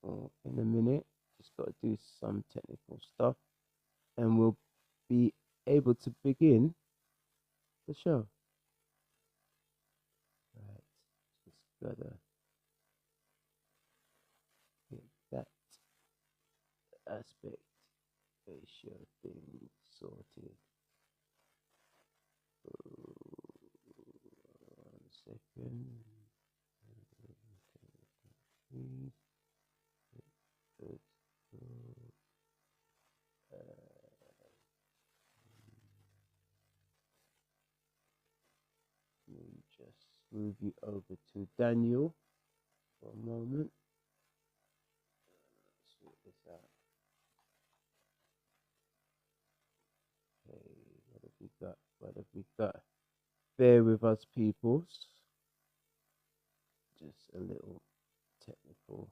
in a minute. Just got to do some technical stuff, and we'll be able to begin the show. Right, just gotta get that aspect ratio thing sorted. 1 second. Good. Let me just move you over to Daniel for a moment. Let's sort this out. Okay, what have we got? What have we got? Bear with us, peoples. Just a little technical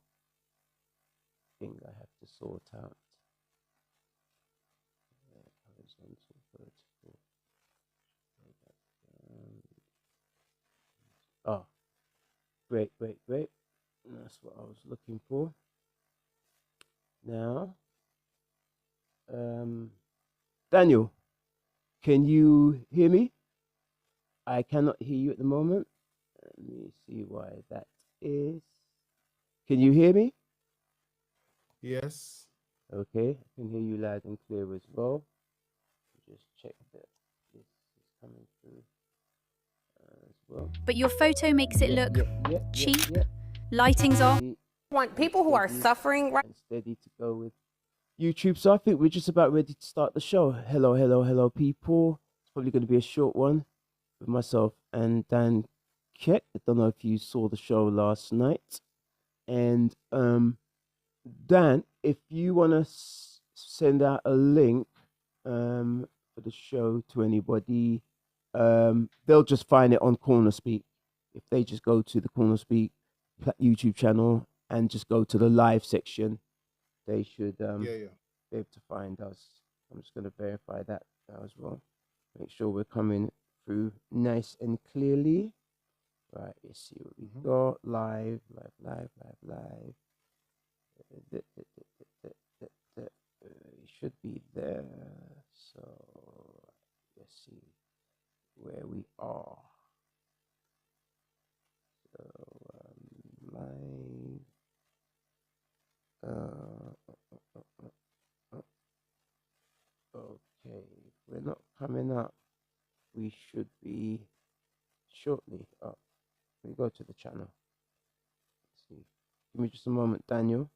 thing I have to sort out. Horizontal, vertical. Oh, great. That's what I was looking for. Now, Daniel, can you hear me? I cannot hear you at the moment. Let me see why that is. Can you hear me? Yes. Okay, I can hear you loud and clear as well. Just check that this is coming through as well. But your photo makes it look cheap. Lighting's off. Want people who are suffering right and steady to go with YouTube. So I think we're just about ready to start the show. Hello, people. It's probably going to be a short one with myself and Dan Keck. I don't know if you saw the show last night. And Dan, if you want to send out a link for the show to anybody, they'll just find it on CornerSpeak. If they just go to the CornerSpeak YouTube channel and just go to the live section, they should be able to find us. I'm just going to verify that as well. Make sure we're coming through nice and clearly. Right, let's see what we got. Live. It should be there. So let's see where we are. So live. Okay, we're not coming up. We should be shortly up. We go to the channel. Let's see. Give me just a moment, Daniel.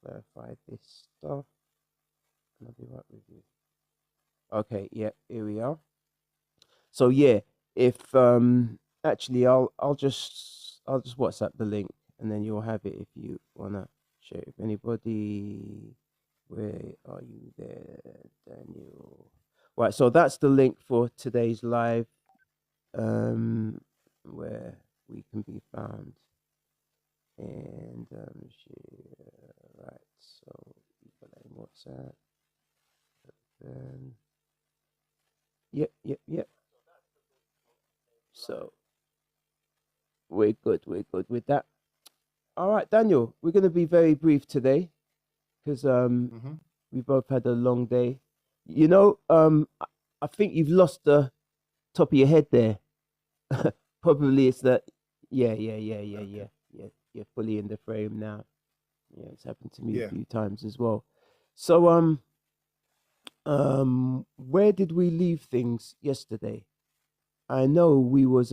Clarify this stuff, and I'll be right with you. Okay, yeah, here we are. So yeah, if actually I'll just WhatsApp the link, and then you'll have it if you wanna share it with anybody. Where are you there, Daniel? Right, so that's the link for today's live, where we can be found. And share, right, so WhatsApp. Yep. So we're good with that. All right, Daniel, we're going to be very brief today because we both had a long day. You know, I think you've lost the top of your head there. Probably it's that. Yeah. You're fully in the frame now. Yeah, it's happened to me a few times as well. So where did we leave things yesterday? I know we was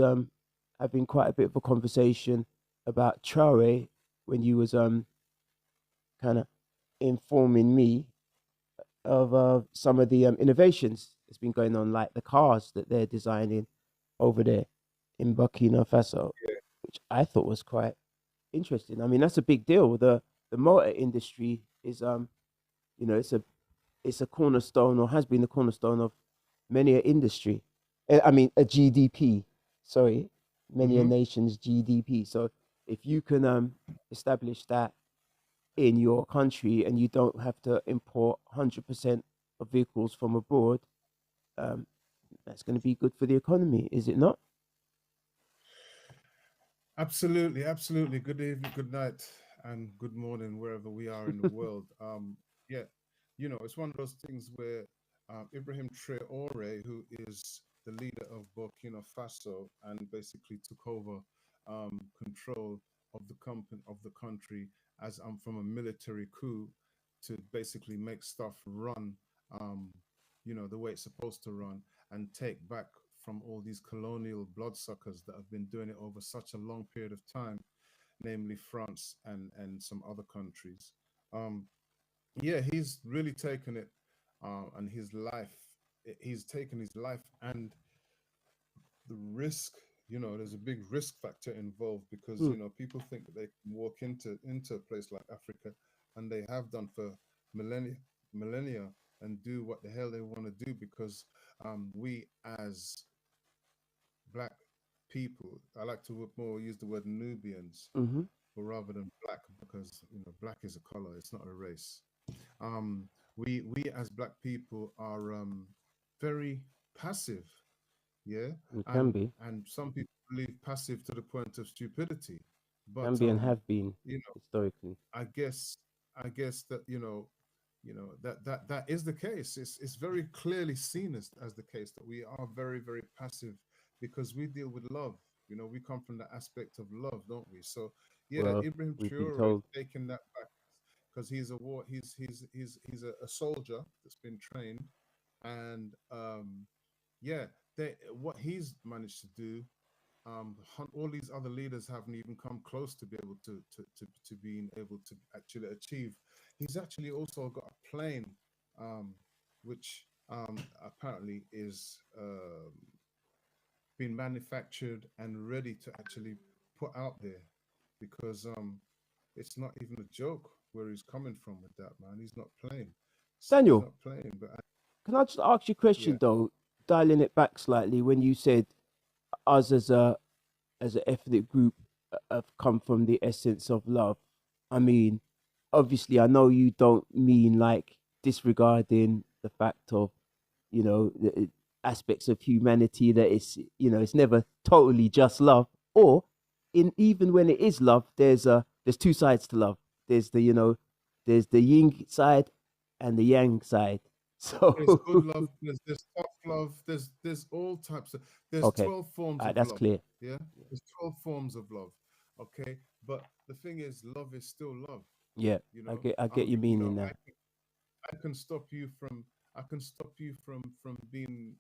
having quite a bit of a conversation about Traore when you was kind of informing me of some of the innovations that's been going on, like the cars that they're designing over there in Burkina Faso, which I thought was quite interesting. I mean, that's a big deal. The motor industry is it's a cornerstone, or has been the cornerstone of many an industry. I mean, a GDP. Sorry, many a nation's GDP. So if you can establish that in your country and you don't have to import 100% of vehicles from abroad, that's going to be good for the economy, is it not? Absolutely. Good evening, good night. and good morning wherever we are in the world. Yeah, it's one of those things where Ibrahim Traore, who is the leader of Burkina Faso and basically took over control of the country as from a military coup to basically make stuff run, um, the way it's supposed to run and take back from all these colonial bloodsuckers that have been doing it over such a long period of time, namely France and some other countries. Um, yeah, he's really taken it, and his life. He's taken his life and the risk. There's a big risk factor involved because Mm. people think that they can walk into a place like Africa, and they have done for millennia, and do what the hell they want to do because we as black people, I like to more use the word Nubians Mm-hmm. rather than black because black is a color, it's not a race. We as black people are very passive, yeah, It can and be, and some people believe passive to the point of stupidity, can but be, and have been you know historically. I guess that that is the case. It's very clearly seen as the case that we are very, very passive because we deal with love. We come from the aspect of love, don't we? So yeah, Well, Ibrahim we've been Traore is told. taking that back because he's a war he's a soldier that's been trained, and yeah, what he's managed to do, all these other leaders haven't even come close to be able to being able to actually achieve. He's actually also got a plane, um, which apparently is being manufactured and ready to actually put out there because it's not even a joke where he's coming from with that, man. He's not playing. He's Daniel, not playing, but can I just ask you a question yeah. though, dialing it back slightly when you said us as an ethnic group have come from the essence of love. I mean, obviously, I know you don't mean like disregarding the fact of, the aspects of humanity that it's never totally just love. Or in even when it is love, there's two sides to love. There's there's the yin side and the yang side. There's So good love. There's tough love. There's all types of. There's okay, 12 forms all right, of that's love. clear. Yeah, there's 12 forms of love. Okay, but the thing is, love is still love. Yeah, You I know, get I get your meaning now. I can stop you from. I can stop you from being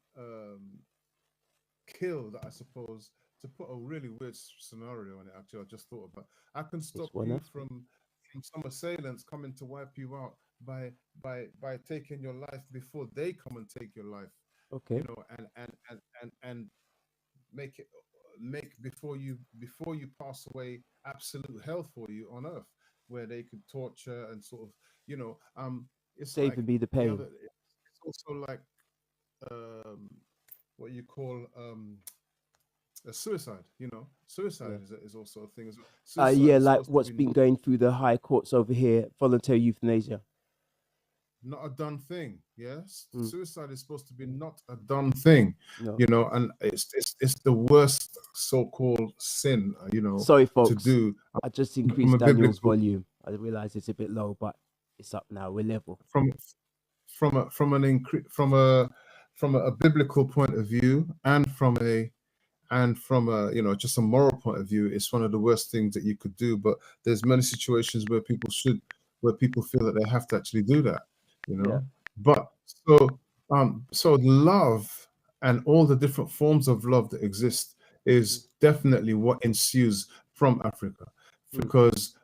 killed, I suppose, to put a really weird scenario on it. Actually, I just thought about. I can It's stop one you aspect. from some assailants coming to wipe you out by taking your life before they come and take your life. Okay, And make it make before you pass away absolute hell for you on earth, where they could torture and sort of it's like saving me the the pain. other. It's also like um what you call a suicide. Suicide Yeah. is also a thing as well. Yeah, Suicide is like supposed to what's be been going through the high courts over here, voluntary euthanasia. not a done thing. Yes, Mm, suicide is supposed to be not a done thing. no, And it's the worst so-called sin. sorry, To folks. do I just from increased a Daniel's biblical volume. I realize it's a bit low, but it's up now. We're level. from from a biblical point of view, and from a just a moral point of view, it's one of the worst things that you could do. But there's many situations where people feel that they have to actually do that. you Yeah. know but so love and all the different forms of love that exist is definitely what ensues from Africa, Mm, because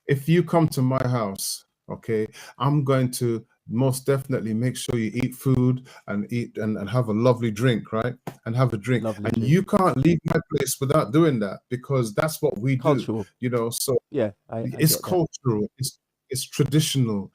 if you come to my house, okay, I'm going to most definitely make sure you eat food and eat and have a lovely drink, right? And have a drink, lovely and drink. you can't leave my place without doing that, because that's what we do. Cultural. So Yeah, I it's get that. cultural, it's traditional,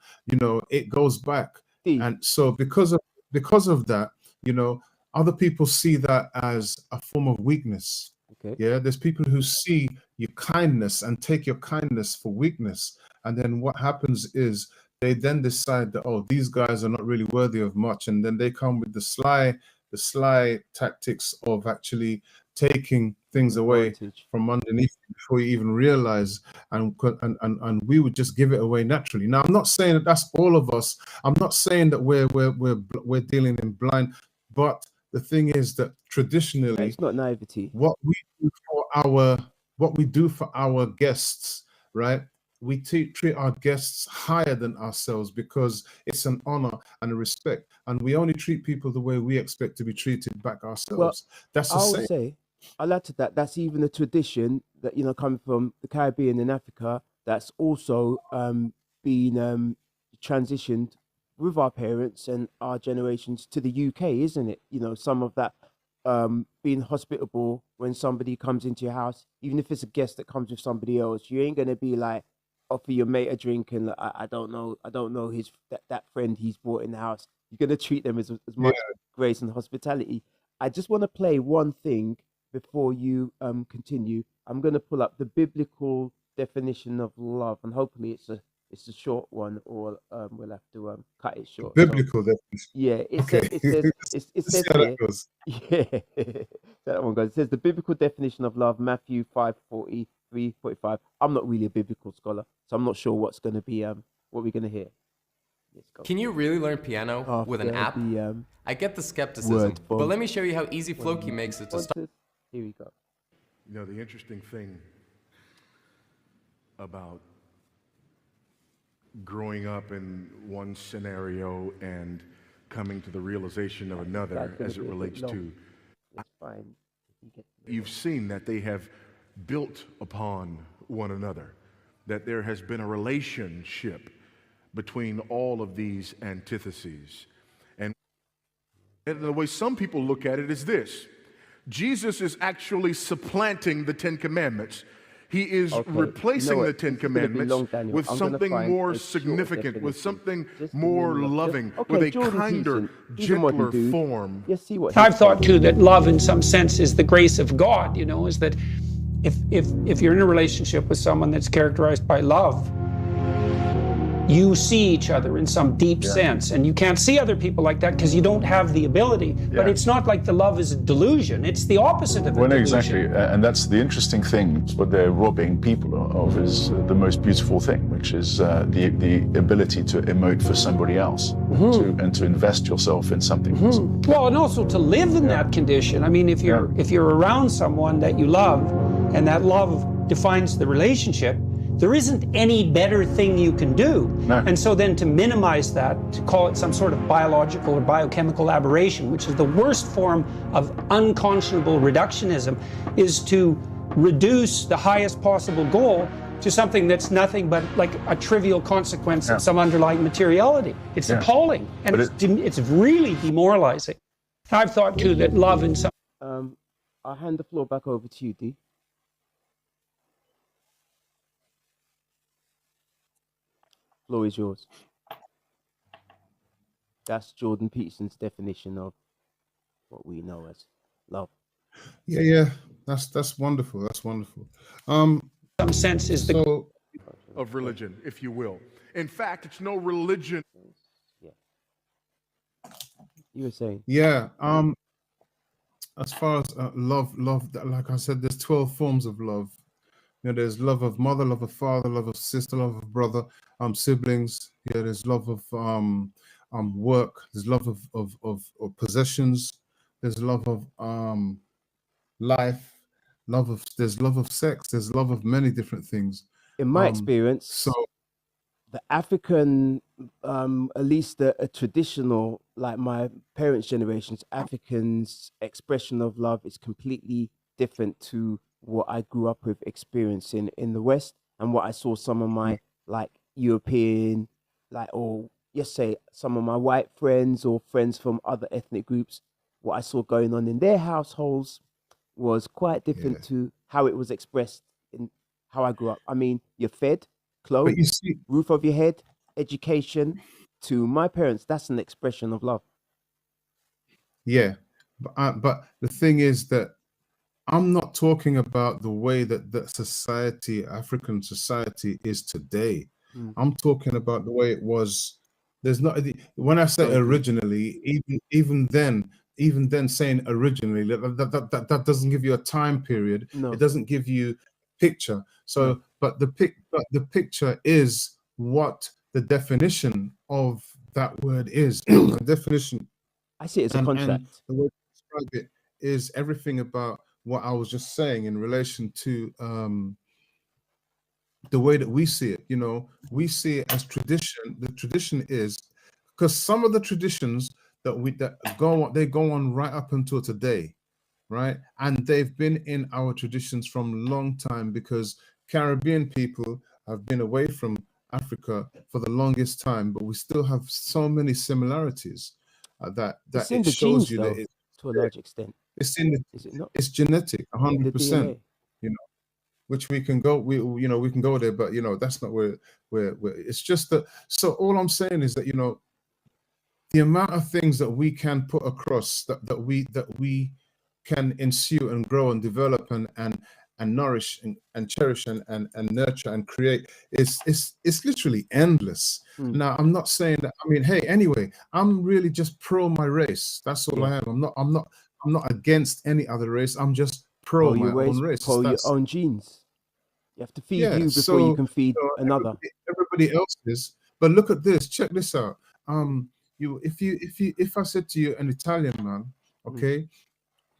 it goes back. D. And so because of that, you know other people see that as a form of weakness. Okay. Yeah, there's people who see your kindness and take your kindness for weakness, and then what happens is they then decide that, oh, these guys are not really worthy of much, and then they come with the sly tactics of actually taking things away Advantage. from underneath you before you even realize, and we would just give it away naturally. Now, I'm not saying that that's all of us. I'm not saying that we're dealing in blind, but the thing is that traditionally, It's not naivety. what we do for our guests, right? We treat our guests higher than ourselves because it's an honor and a respect, and we only treat people the way we expect to be treated back ourselves. That's the I would same. say, I'll add to that, that's even a tradition that, you know, coming from the Caribbean and Africa, that's also been transitioned with our parents and our generations to the UK, isn't it? You know, some of that being hospitable when somebody comes into your house, even if it's a guest that comes with somebody else, you ain't gonna be like, offer your mate a drink and like, I don't know his that friend he's brought in the house. You're gonna treat them as much grace and hospitality. I just want to play one thing before you continue. I'm gonna pull up the biblical definition of love, and hopefully it's a short one, or we'll have to cut it short. Biblical definition. Yeah, it Okay. says it See says how here. that goes. Yeah, that one goes. It says the biblical definition of love, Matthew 5:43-45. I'm not really a biblical scholar, so I'm not sure what's going to be what we're going to hear. Let's go. Can you really learn piano with an app? I get the skepticism, but let me show you how easy Floki makes it to start. Here we go. You know, the interesting thing about growing up in one scenario and coming to the realization of another as it relates to, you've seen that they have built upon one another, that there has been a relationship between all of these antitheses. And the way some people look at it is this: Jesus is actually supplanting the Ten Commandments. He is replacing the Ten Commandments with something more significant, with something more loving, with a kinder, gentler form. I've thought too that love in some sense is the grace of God, you know, is that if you're in a relationship with someone that's characterized by love, you see each other in some deep sense, and you can't see other people like that because you don't have the ability. But it's not like the love is a delusion. It's the opposite of a delusion. Exactly, and that's the interesting thing. What they're robbing people of is the most beautiful thing, which is the ability to emote for somebody else, and to invest yourself in something. Well, and also to live in that condition. I mean, if you're around someone that you love, and that love defines the relationship, there isn't any better thing you can do. No. And so then to minimize that, to call it some sort of biological or biochemical aberration, which is the worst form of unconscionable reductionism, is to reduce the highest possible goal to something that's nothing but like a trivial consequence of some underlying materiality. It's appalling, and it's really demoralizing. I've thought too that love in some... I'll hand the floor back over to you, Dee. Floor is yours. That's Jordan Peterson's definition of what we know as love. Yeah, that's wonderful. That's wonderful. Some sense is the of religion, if you will. In fact, it's no religion. Yeah. You were saying. Yeah. As far as love, like I said, there's 12 forms of love. You know, there's love of mother, love of father, love of sister, love of brother, siblings. Yeah, there's love of work. There's love of possessions. There's love of life. There's love of sex. There's love of many different things. In my experience, the African, at least a traditional, like my parents' generations, Africans' expression of love is completely different to what I grew up with experiencing in the West, and what I saw some of my like European, like, or just say some of my white friends or friends from other ethnic groups, what I saw going on in their households was quite different to how it was expressed in how I grew up. I mean, you're fed, clothes, roof over your head, education. To my parents, that's an expression of love. Yeah, but the thing is that I'm not talking about the way that society, African society, is today. I'm talking about the way it was. There's not, when I say originally, even then, even then saying originally, that doesn't give you a time period. No. It doesn't give you picture. So, but the picture is what the definition of that word is. The definition. I see it as a contract. And the way to describe it is everything about what I was just saying in relation to the way that we see it. You know, we see it as tradition. The tradition is because some of the traditions that go on right up until today, right? And they've been in our traditions from a long time because Caribbean people have been away from Africa for the longest time, but we still have so many similarities that it's in it the shows genes, you though, that to a large extent. It's in the, is it not? It's genetic, 100%. You know, which we can go, we can go there, but that's not where it's just that. So all I'm saying is that the amount of things that we can put across that we can ensue and grow and develop and nourish and cherish and nurture and create is literally endless. Now I'm not saying that, I mean, hey, anyway, I'm really just pro my race. That's all I am. I'm not against any other race. I'm just pro my own race. Pro your own genes. You have to feed you before you can feed another. Everybody else is. But look at this. Check this out. If I said to you an Italian man, okay,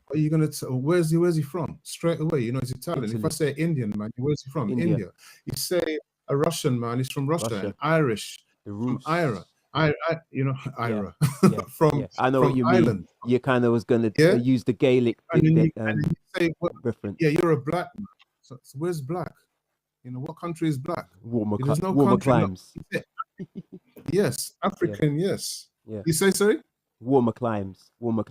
are you gonna where's he from? Straight away, he's Italian. Italy. If I say Indian man, where's he from? India. You say a Russian man, he's from Russia. An Irish from Ira. Ira. From I know from what you Ireland. mean. You kind of was gonna use the Gaelic and then you say, reference. Yeah, you're a black man. So where's black? What country is black? Warmer country, climes. No. Yes, African. Yes. Yeah. You say sorry? Warmer climates. Warmer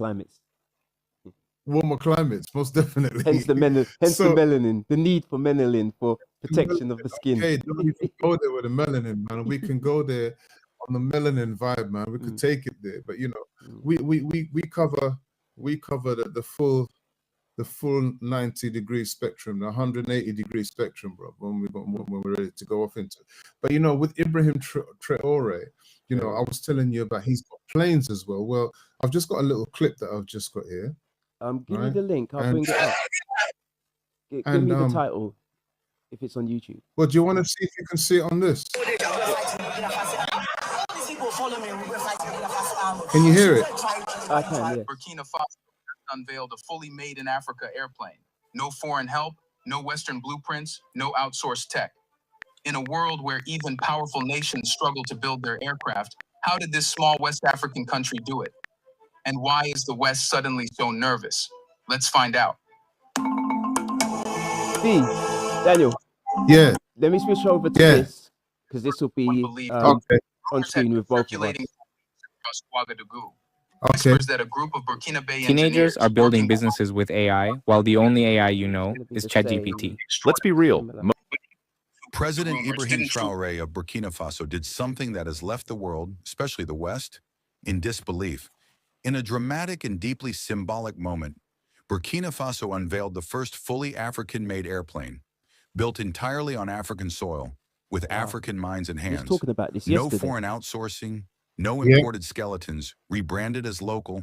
climates, most definitely. Hence the melanin, the need for melanin for protection of the skin. Okay, don't even go there with the melanin, man. We can go there on the melanin vibe, man. We could take it there, but we cover the full 90-degree spectrum, the 180-degree spectrum, bro. When we're ready to go off into, but with Ibrahim Traore, I was telling you about, he's got planes as well. Well, I've just got a little clip that I've just got here. Give me the link. I'll bring it up. Give me the title if it's on YouTube. Well, do you want to see if you can see it on this? Can you hear it? I can, yeah. Burkina Faso unveiled a fully made in Africa airplane. No foreign help, no Western blueprints, no outsourced tech. In a world where even powerful nations struggle to build their aircraft, how did this small West African country do it? And why is the West suddenly so nervous? Let's find out. Daniel. Yeah. Let me switch over to this, because this will be on screen with both of us. That a group of Burkinabe Teenagers are building businesses with AI, while the only AI you know is ChatGPT. Let's be real. President Ibrahim Traore of Burkina Faso did something that has left the world, especially the West, in disbelief. In a dramatic and deeply symbolic moment, Burkina Faso unveiled the first fully African-made airplane, built entirely on African soil, with African minds and hands. Talking about this no foreign outsourcing, no imported skeletons, rebranded as local,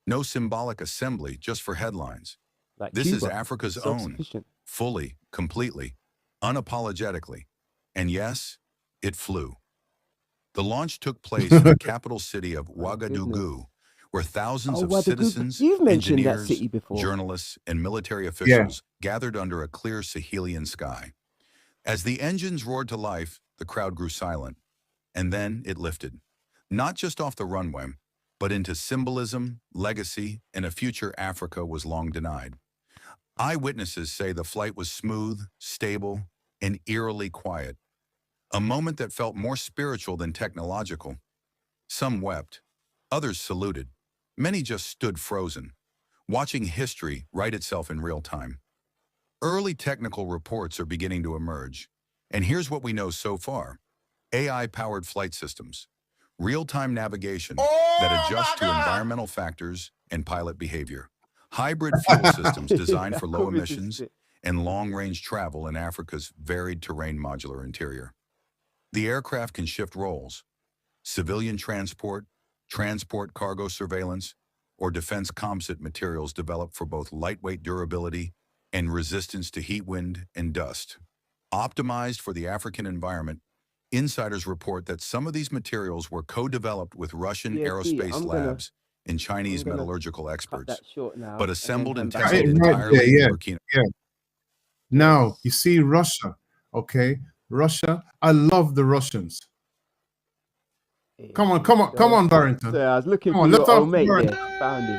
no symbolic assembly just for headlines. Like this Cuba. Is Africa's own, fully, completely, unapologetically. And yes, it flew. The launch took place in the capital city of Ouagadougou, where thousands of citizens, engineers, journalists, and military officials gathered under a clear Sahelian sky. As the engines roared to life, the crowd grew silent, and then it lifted. Not just off the runway, but into symbolism, legacy, and a future Africa was long denied. Eyewitnesses say the flight was smooth, stable, and eerily quiet. A moment that felt more spiritual than technological. Some wept, others saluted. Many just stood frozen, watching history write itself in real time. Early technical reports are beginning to emerge, and here's what we know so far. AI-powered flight systems, real-time navigation that adjusts to environmental factors and pilot behavior, hybrid fuel systems designed for low emissions and long-range travel in Africa's varied terrain modular interior. The aircraft can shift roles, civilian transport, transport cargo surveillance, or defense composite materials developed for both lightweight durability and resistance to heat, wind, and dust. Optimized for the African environment, insiders report that some of these materials were co-developed with Russian aerospace labs and Chinese metallurgical experts, but assembled and tested entirely in Burkina. Yeah. Now, you see Russia, okay? Russia, I love the Russians. Come on, Barrington. So I was looking for your old mate there. Found him.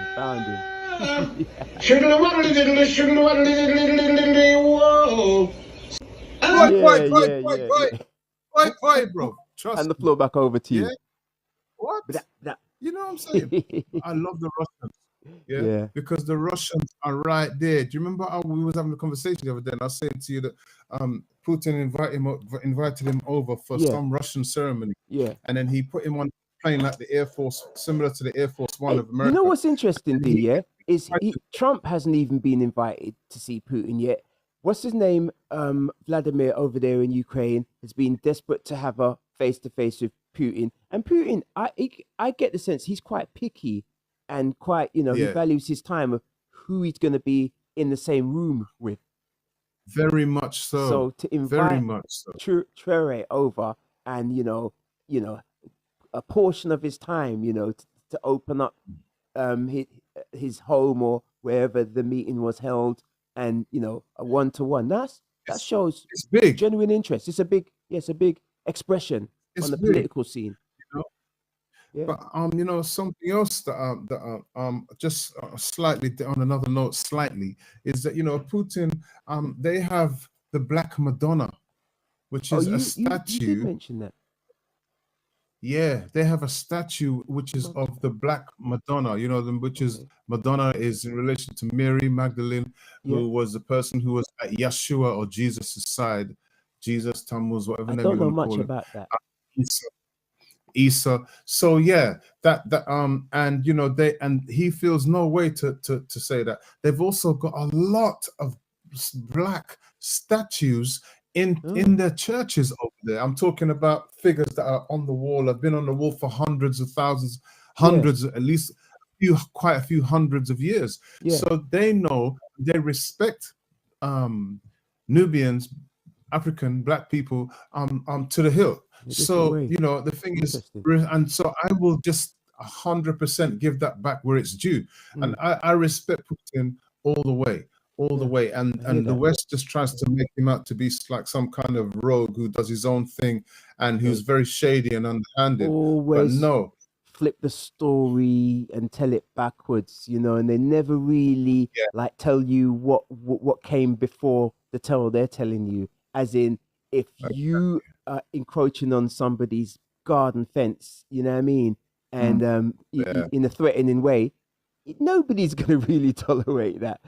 Quiet, bro. Trust and the floor back over to you. Yeah? What? You know what I'm saying? I love the Russians. Yeah, because the Russians are right there. Do you remember how we was having a conversation the other day? And I was saying to you that Putin invited him over for some Russian ceremony. Yeah, and then he put him on a plane like the Air Force, similar to the Air Force One of America. You know what's interesting, D? Yeah, is Trump hasn't even been invited to see Putin yet. What's his name? Vladimir over there in Ukraine has been desperate to have a face-to-face with Putin. And Putin, I get the sense he's quite picky and quite, he values his time of who he's going to be in the same room with. Very much so. So to invite Traore over and, a portion of his time, to open up his home or wherever the meeting was held, and a one-to-one. That shows big genuine interest. It's a big expression on the political scene. But something else that just slightly on another note, is that Putin, they have the Black Madonna, which is a statue. You did mention that. Yeah, they have a statue which is of the Black Madonna, which is Madonna is in relation to Mary Magdalene, who was the person who was at Yeshua or Jesus' side, Jesus, Tammuz, whatever name you want to call it. I don't know much about that. Isa. So and he feels no way to say that. They've also got a lot of black statues in their churches over there. I'm talking about figures that are on the wall, have been on the wall for hundreds of thousands, at least quite a few hundreds of years. So they respect Nubians, African black people to the hilt. So the thing is, and so I will just 100% give that back where it's due. And I respect Putin all the way. And the West just tries to make him out to be like some kind of rogue who does his own thing and who's very shady and underhanded. Always but no, flip the story and tell it backwards, and they never really like tell you what came before the tale they're telling you. As in, if you are encroaching on somebody's garden fence, you know what I mean, and in a threatening way, nobody's going to really tolerate that.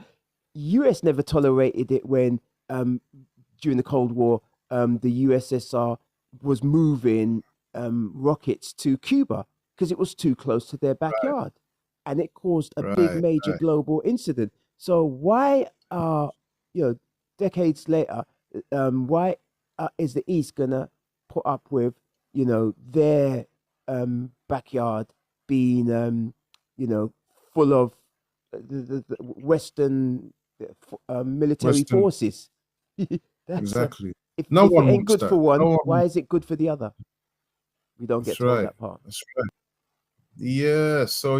US never tolerated it when during the Cold War the USSR was moving rockets to Cuba because it was too close to their backyard, and it caused a big major global incident. So why decades later, why is the East gonna put up with their backyard being full of the Western military forces? Exactly. If it ain't good for one, why is it good for the other? We don't get to that part. That's right. Yeah. So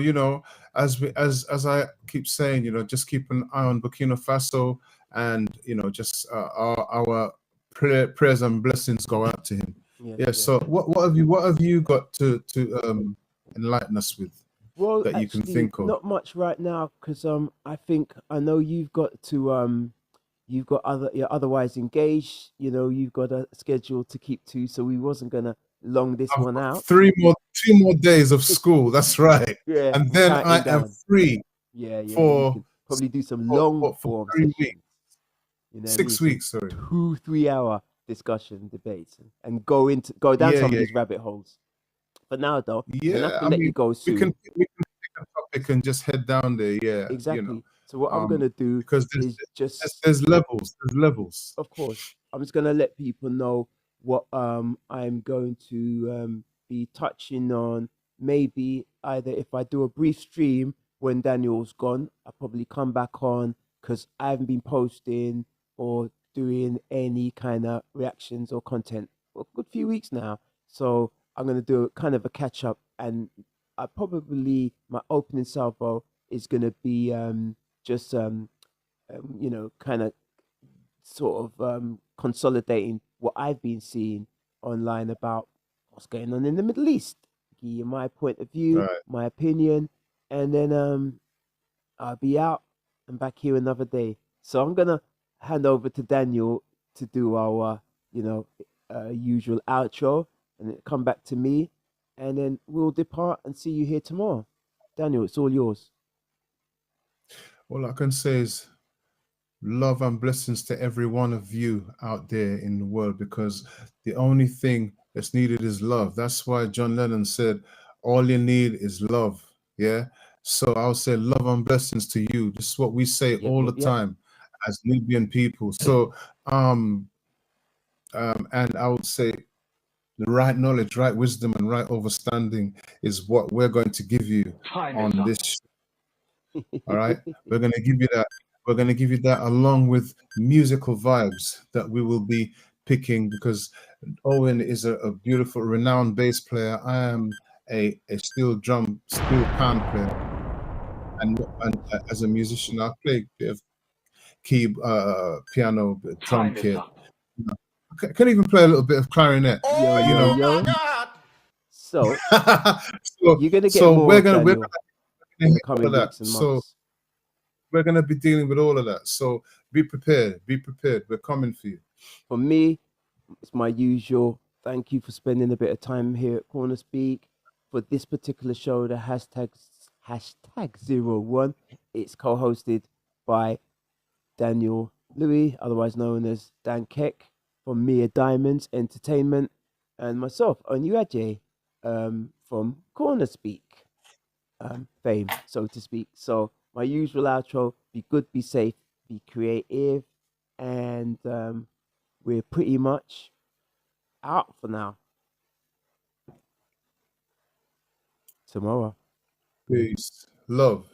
as I keep saying, just keep an eye on Burkina Faso, and just our prayers and blessings go out to him. So what have you got to enlighten us with? Well, that you can think of? Not much right now, because I know you've got to you've got otherwise engaged. You've got a schedule to keep to, so we wasn't gonna long this one out. 2 more days of school. That's right. And then I am free. For probably do some long form 3 weeks. 6 weeks, sorry. 2-3 hour discussion debates and go down some of these rabbit holes. But now though, let you go soon. We can pick a topic and just head down there. Yeah, exactly. So what I'm gonna do because there's levels. There's levels. Of course, I'm just gonna let people know what I'm going to be touching on. Maybe either if I do a brief stream when Daniel's gone, I'll probably come back on because I haven't been posting or doing any kind of reactions or content for a good few weeks now. So I'm gonna do kind of a catch up, and I probably my opening salvo is gonna be just kind of sort of consolidating what I've been seeing online about what's going on in the Middle East. Give you my point of view, Right. my opinion, and then I'll be out and back here another day. So I'm gonna hand over to Daniel to do our usual outro, and then come back to me, and then we'll depart and see you here tomorrow. Daniel, it's all yours. All I can say is love and blessings to every one of you out there in the world, because the only thing that's needed is love. That's why John Lennon said, all you need is love. Yeah. So I'll say love and blessings to you. This is what we say all the time as Nubian people. So, and I would say the right knowledge, right wisdom, and right understanding is what we're going to give you on this. All right. We're going to give you that. We're going to give you that along with musical vibes that we will be picking, because Owen is a beautiful, renowned bass player. I am a steel pan player. And as a musician, I play a bit of piano, bit of drum kit. I can even play a little bit of clarinet. Yo. So, you're going to get so more we're gonna in the coming weeks and months. So we're going to be dealing with all of that. So be prepared. Be prepared. We're coming for you. For me, it's my usual. Thank you for spending a bit of time here at CornerSpeak. For this particular show, the hashtag 01, it's co-hosted by Daniel Louis, otherwise known as Dan Keck, from Mia Diamonds Entertainment, and myself, Onyu from CornerSpeak fame, so to speak. So my usual outro: be good, be safe, be creative, and we're pretty much out for now. Tomorrow. Peace. Love.